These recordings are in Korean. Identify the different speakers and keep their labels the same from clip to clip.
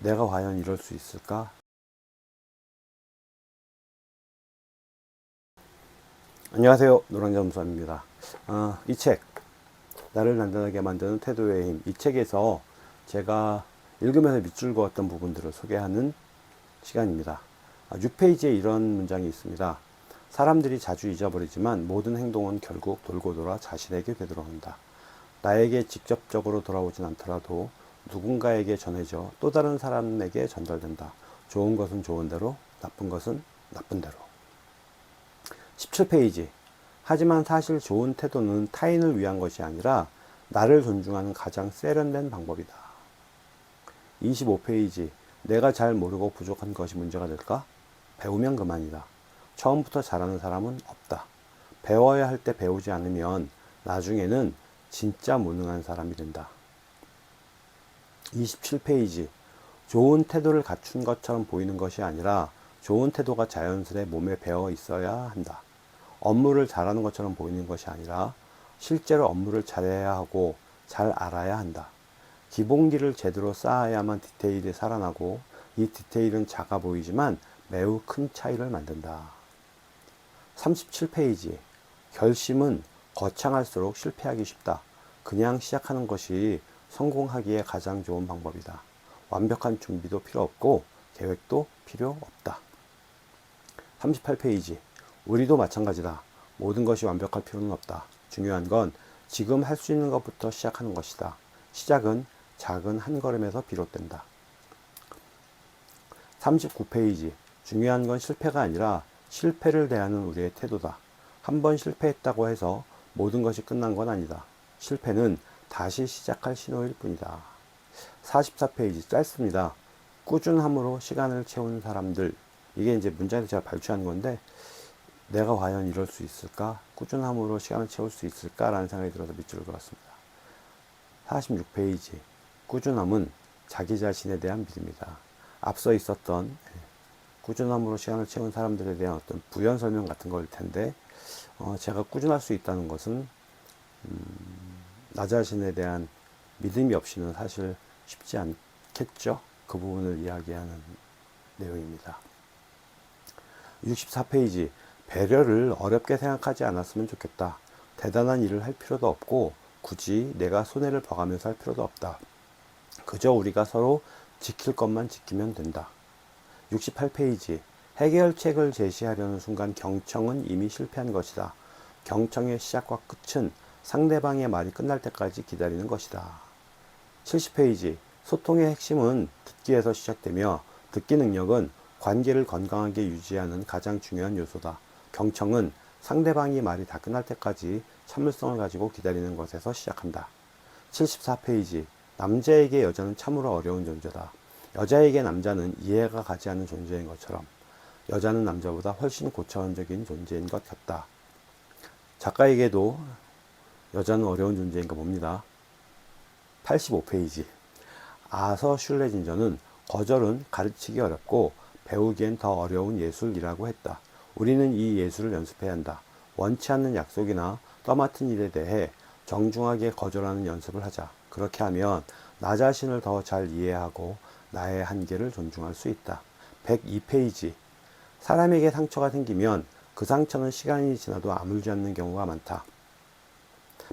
Speaker 1: 내가 과연 이럴 수 있을까? 안녕하세요. 노랑잠수함입니다. 이 책, 나를 단단하게 만드는 태도의 힘. 이 책에서 제가 읽으면서 밑줄 그었던 부분들을 소개하는 시간입니다. 6페이지에 이런 문장이 있습니다. 사람들이 자주 잊어버리지만 모든 행동은 결국 돌고 돌아 자신에게 되돌아온다. 나에게 직접적으로 돌아오진 않더라도 누군가에게 전해져 또 다른 사람에게 전달된다. 좋은 것은 좋은 대로, 나쁜 것은 나쁜 대로. 17페이지. 하지만 사실 좋은 태도는 타인을 위한 것이 아니라 나를 존중하는 가장 세련된 방법이다. 25페이지. 내가 잘 모르고 부족한 것이 문제가 될까? 배우면 그만이다. 처음부터 잘하는 사람은 없다. 배워야 할 때 배우지 않으면 나중에는 진짜 무능한 사람이 된다. 27페이지. 좋은 태도를 갖춘 것처럼 보이는 것이 아니라 좋은 태도가 자연스레 몸에 배어 있어야 한다. 업무를 잘하는 것처럼 보이는 것이 아니라 실제로 업무를 잘해야 하고 잘 알아야 한다. 기본기를 제대로 쌓아야만 디테일이 살아나고 이 디테일은 작아 보이지만 매우 큰 차이를 만든다. 37페이지. 결심은 거창할수록 실패하기 쉽다. 그냥 시작하는 것이 성공하기에 가장 좋은 방법이다. 완벽한 준비도 필요 없고 계획도 필요 없다. 38페이지. 우리도 마찬가지다. 모든 것이 완벽할 필요는 없다. 중요한 건 지금 할 수 있는 것부터 시작하는 것이다. 시작은 작은 한 걸음에서 비롯된다. 39페이지. 중요한 건 실패가 아니라 실패를 대하는 우리의 태도다. 한 번 실패했다고 해서 모든 것이 끝난 건 아니다. 실패는 다시 시작할 신호일 뿐이다. 44페이지. 짧습니다. 꾸준함으로 시간을 채우는 사람들. 이게 이제 문장에서 제가 발췌한 건데, 내가 과연 이럴 수 있을까? 꾸준함으로 시간을 채울 수 있을까? 라는 생각이 들어서 밑줄을 그었습니다. 46페이지. 꾸준함은 자기 자신에 대한 믿음이다. 앞서 있었던 꾸준함으로 시간을 채운 사람들에 대한 어떤 부연 설명 같은 거일 텐데, 제가 꾸준할 수 있다는 것은 나 자신에 대한 믿음이 없이는 사실 쉽지 않겠죠. 그 부분을 이야기하는 내용입니다. 64페이지. 배려를 어렵게 생각하지 않았으면 좋겠다. 대단한 일을 할 필요도 없고 굳이 내가 손해를 봐가면서 할 필요도 없다. 그저 우리가 서로 지킬 것만 지키면 된다. 68페이지. 해결책을 제시하려는 순간 경청은 이미 실패한 것이다. 경청의 시작과 끝은 상대방의 말이 끝날 때까지 기다리는 것이다. 70페이지. 소통의 핵심은 듣기에서 시작되며 듣기 능력은 관계를 건강하게 유지하는 가장 중요한 요소다. 경청은 상대방이 말이 다 끝날 때까지 참을성을 가지고 기다리는 것에서 시작한다. 74페이지. 남자에게 여자는 참으로 어려운 존재다. 여자에게 남자는 이해가 가지 않는 존재인 것처럼 여자는 남자보다 훨씬 고차원적인 존재인 것 같다. 작가에게도 여자는 어려운 존재인가 봅니다. 85페이지. 아서 슐레진저는 거절은 가르치기 어렵고 배우기엔 더 어려운 예술이라고 했다. 우리는 이 예술을 연습해야 한다. 원치 않는 약속이나 떠맡은 일에 대해 정중하게 거절하는 연습을 하자. 그렇게 하면 나 자신을 더 잘 이해하고 나의 한계를 존중할 수 있다. 102페이지. 사람에게 상처가 생기면 그 상처는 시간이 지나도 아물지 않는 경우가 많다.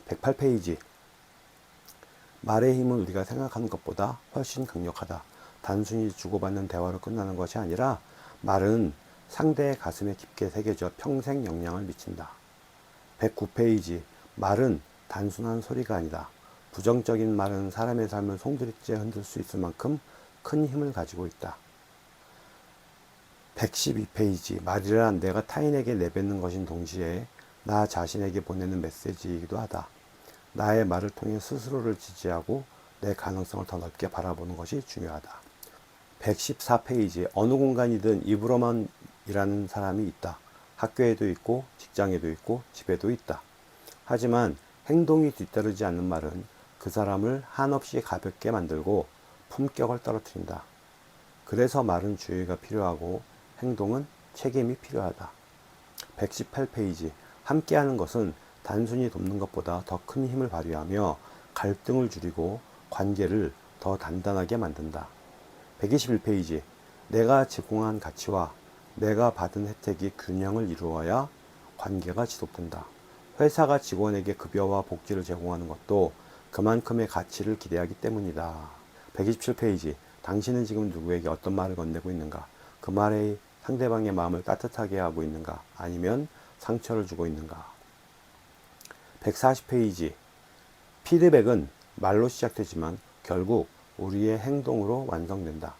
Speaker 1: 108페이지. 말의 힘은 우리가 생각하는 것보다 훨씬 강력하다. 단순히 주고받는 대화로 끝나는 것이 아니라 말은 상대의 가슴에 깊게 새겨져 평생 영향을 미친다. 109페이지. 말은 단순한 소리가 아니다. 부정적인 말은 사람의 삶을 송두리째 흔들 수 있을 만큼 큰 힘을 가지고 있다. 112페이지. 말이란 내가 타인에게 내뱉는 것인 동시에 나 자신에게 보내는 메시지이기도 하다. 나의 말을 통해 스스로를 지지하고 내 가능성을 더 넓게 바라보는 것이 중요하다. 114페이지. 어느 공간이든 입으로만 일하는 사람이 있다. 학교에도 있고 직장에도 있고 집에도 있다. 하지만 행동이 뒤따르지 않는 말은 그 사람을 한없이 가볍게 만들고 품격을 떨어뜨린다. 그래서 말은 주의가 필요하고 행동은 책임이 필요하다. 118페이지. 함께하는 것은 단순히 돕는 것보다 더 큰 힘을 발휘하며 갈등을 줄이고 관계를 더 단단하게 만든다. 121페이지. 내가 제공한 가치와 내가 받은 혜택이 균형을 이루어야 관계가 지속된다. 회사가 직원에게 급여와 복지를 제공하는 것도 그만큼의 가치를 기대하기 때문이다. 127페이지. 당신은 지금 누구에게 어떤 말을 건네고 있는가? 그 말에 상대방의 마음을 따뜻하게 하고 있는가? 아니면 상처를 주고 있는가? 140페이지. 피드백은 말로 시작되지만 결국 우리의 행동으로 완성된다.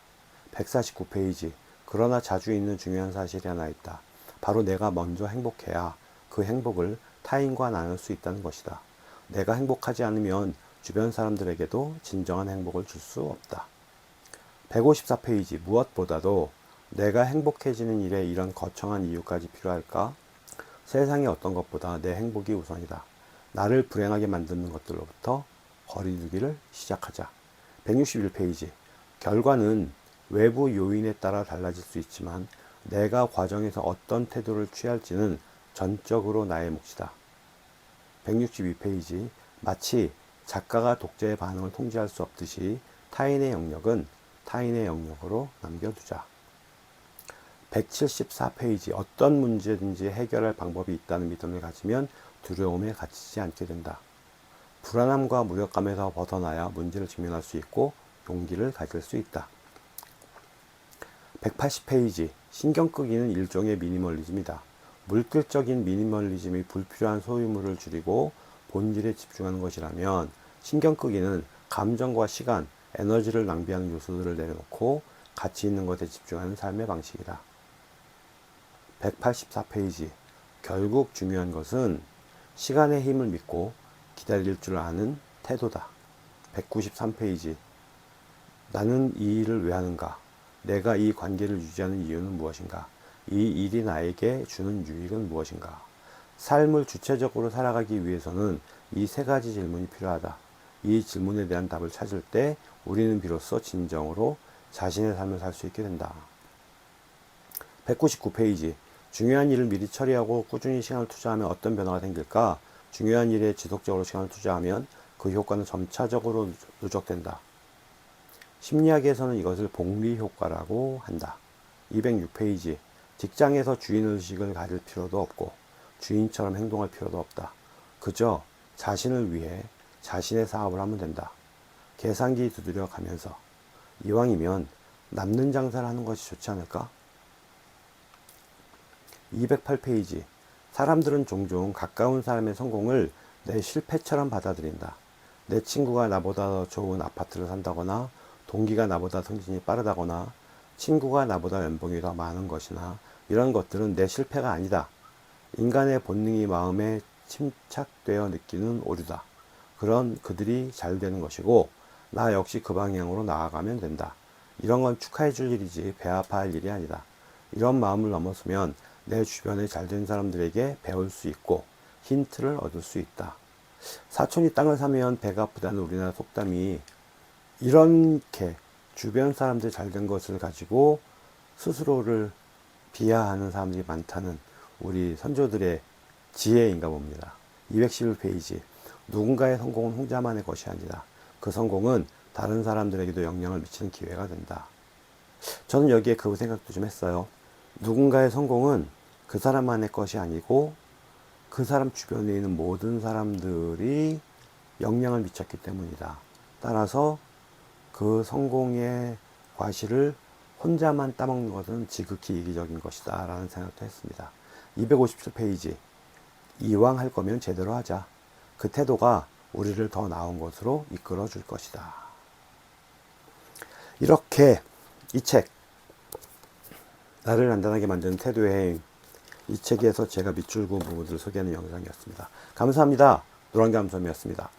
Speaker 1: 149페이지. 그러나 자주 있는 중요한 사실이 하나 있다. 바로 내가 먼저 행복해야 그 행복을 타인과 나눌 수 있다는 것이다. 내가 행복하지 않으면 주변 사람들에게도 진정한 행복을 줄 수 없다. 154페이지. 무엇보다도 내가 행복해지는 일에 이런 거창한 이유까지 필요할까? 세상의 어떤 것보다 내 행복이 우선이다. 나를 불행하게 만드는 것들로부터 거리두기를 시작하자. 161페이지. 결과는 외부 요인에 따라 달라질 수 있지만 내가 과정에서 어떤 태도를 취할지는 전적으로 나의 몫이다. 162페이지. 마치 작가가 독자의 반응을 통제할 수 없듯이 타인의 영역은 타인의 영역으로 남겨두자. 174페이지. 어떤 문제든지 해결할 방법이 있다는 믿음을 가지면 두려움에 갇히지 않게 된다. 불안함과 무력감에서 벗어나야 문제를 직면할 수 있고 용기를 가질 수 있다. 180페이지. 신경 끄기는 일종의 미니멀리즘이다. 물질적인 미니멀리즘이 불필요한 소유물을 줄이고 본질에 집중하는 것이라면 신경 끄기는 감정과 시간, 에너지를 낭비하는 요소들을 내려놓고 가치 있는 것에 집중하는 삶의 방식이다. 184페이지. 결국 중요한 것은 시간의 힘을 믿고 기다릴 줄 아는 태도다. 193페이지. 나는 이 일을 왜 하는가? 내가 이 관계를 유지하는 이유는 무엇인가? 이 일이 나에게 주는 유익은 무엇인가? 삶을 주체적으로 살아가기 위해서는 이 세 가지 질문이 필요하다. 이 질문에 대한 답을 찾을 때 우리는 비로소 진정으로 자신의 삶을 살 수 있게 된다. 199페이지. 중요한 일을 미리 처리하고 꾸준히 시간을 투자하면 어떤 변화가 생길까? 중요한 일에 지속적으로 시간을 투자하면 그 효과는 점차적으로 누적된다. 심리학에서는 이것을 복리 효과라고 한다. 206페이지. 직장에서 주인의식을 가질 필요도 없고 주인처럼 행동할 필요도 없다. 그저 자신을 위해 자신의 사업을 하면 된다. 계산기 두드려 가면서 이왕이면 남는 장사를 하는 것이 좋지 않을까? 208페이지. 사람들은 종종 가까운 사람의 성공을 내 실패처럼 받아들인다. 내 친구가 나보다 더 좋은 아파트를 산다거나 동기가 나보다 승진이 빠르다거나 친구가 나보다 연봉이 더 많은 것이나 이런 것들은 내 실패가 아니다. 인간의 본능이 마음에 침착되어 느끼는 오류다. 그런 그들이 잘 되는 것이고 나 역시 그 방향으로 나아가면 된다. 이런 건 축하해 줄 일이지 배 아파할 일이 아니다. 이런 마음을 넘어서면 내 주변에 잘된 사람들에게 배울 수 있고 힌트를 얻을 수 있다. 사촌이 땅을 사면 배가 아프다는 우리나라 속담이 이렇게 주변 사람들 잘된 것을 가지고 스스로를 비하하는 사람들이 많다는 우리 선조들의 지혜인가 봅니다. 211페이지. 누군가의 성공은 혼자만의 것이 아니다. 그 성공은 다른 사람들에게도 영향을 미치는 기회가 된다. 저는 여기에 그 생각도 좀 했어요. 누군가의 성공은 그 사람만의 것이 아니고 그 사람 주변에 있는 모든 사람들이 영향을 미쳤기 때문이다. 따라서 그 성공의 과실을 혼자만 따먹는 것은 지극히 이기적인 것이다 라는 생각도 했습니다. 257페이지. 이왕 할 거면 제대로 하자. 그 태도가 우리를 더 나은 것으로 이끌어 줄 것이다. 이렇게 이 책, 나를 단단하게 만드는 태도의 해임, 이 책에서 제가 밑줄 그은 부분들을 소개하는 영상이었습니다. 감사합니다. 노랑감섬이었습니다.